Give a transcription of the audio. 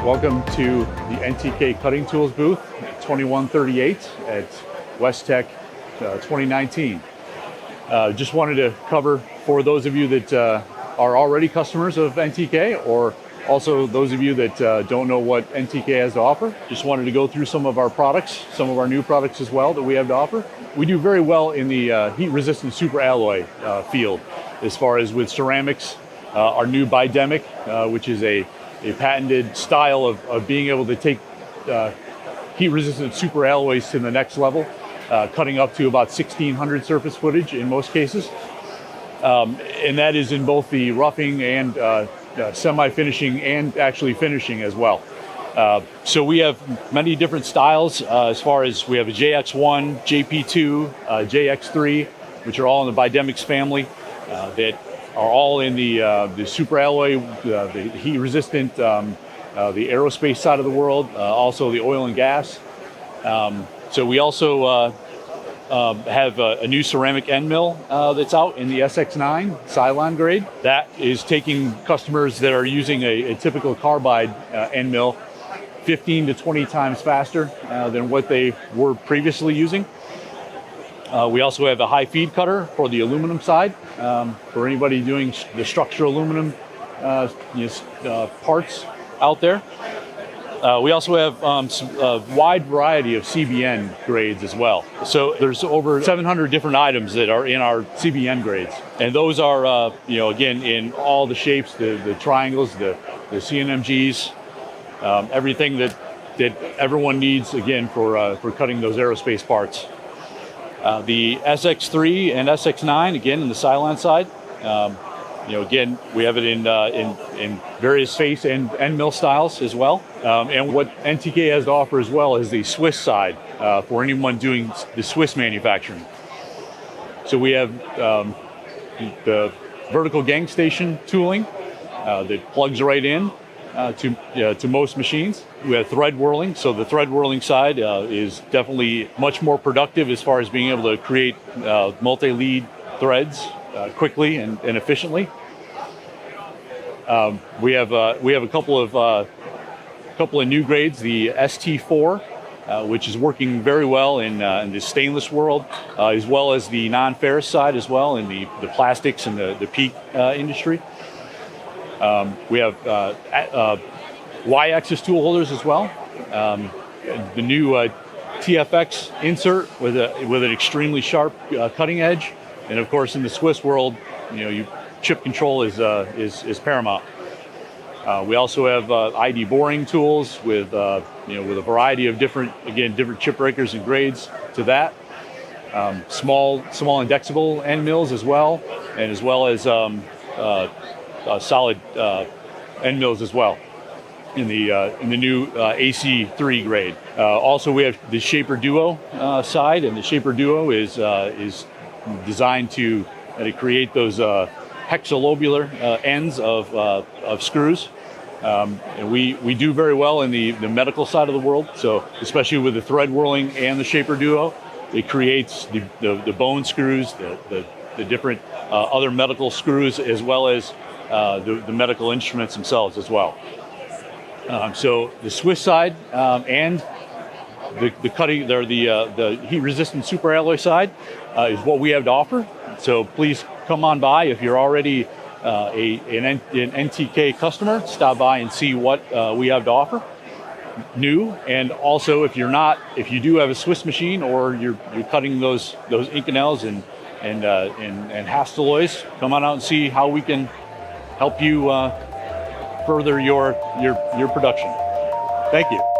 Welcome to the NTK Cutting Tools booth at 2138 at WESTEC 2019. Just wanted to cover for those of you that are already customers of NTK, or also those of you that don't know what NTK has to offer. Just wanted to go through some of our products, some of our new products as well that we have to offer. We do very well in the heat-resistant super alloy field, as far as with ceramics, our new BIDEMIC, which is a patented style of being able to take heat-resistant super alloys to the next level, cutting up to about 1600 surface footage in most cases. And that is in both the roughing and semi-finishing and actually finishing as well. So we have many different styles as far as we have a JX1, JP2, JX3, which are all in the BIDEMICS family that are all in the super alloy, the heat resistant, the aerospace side of the world, also the oil and gas. So we also have a new ceramic end mill that's out in the SX9 Cylon grade. That is taking customers that are using a typical carbide end mill 15 to 20 times faster than what they were previously using. We also have a high feed cutter for the aluminum side, for anybody doing the structural aluminum parts out there. We also have a wide variety of CBN grades as well. So there's over 700 different items that are in our CBN grades. And those are, again, in all the shapes, the triangles, the CNMGs, everything that everyone needs, again, for cutting those aerospace parts. The SX3 and SX9, again, in the Cylon side. Again, we have it in various face and end mill styles as well. And what NTK has to offer as well is the Swiss side for anyone doing the Swiss manufacturing. So we have the vertical gang station tooling that plugs right in to most machines. We have thread whirling, so the thread whirling side is definitely much more productive as far as being able to create multi-lead threads quickly and efficiently. We have a couple of new grades. The ST4, which is working very well in the stainless world, as well as the non-ferrous side as well in the plastics and the PEEK industry. We have Y-axis tool holders as well. The new TFX insert with an extremely sharp cutting edge. And of course, in the Swiss world, chip control is paramount. We also have ID boring tools with a variety of different chip breakers and grades to that. Small indexable end mills as well, and as well as solid end mills as well in the new AC3 grade. Also, we have the Shaper Duo side, and the Shaper Duo is designed to create those hexalobular ends of screws. And we do very well in the medical side of the world. So especially with the thread whirling and the Shaper Duo, it creates the bone screws, the different other medical screws, as well as the medical instruments themselves as well. So the Swiss side and the cutting, the heat-resistant super alloy side is what we have to offer. So please come on by if you're already an NTK customer. Stop by and see what we have to offer new. And also, if you do have a Swiss machine, or you're cutting those Inconels and Hastelloys, come on out and see how we can help you further your production. Thank you.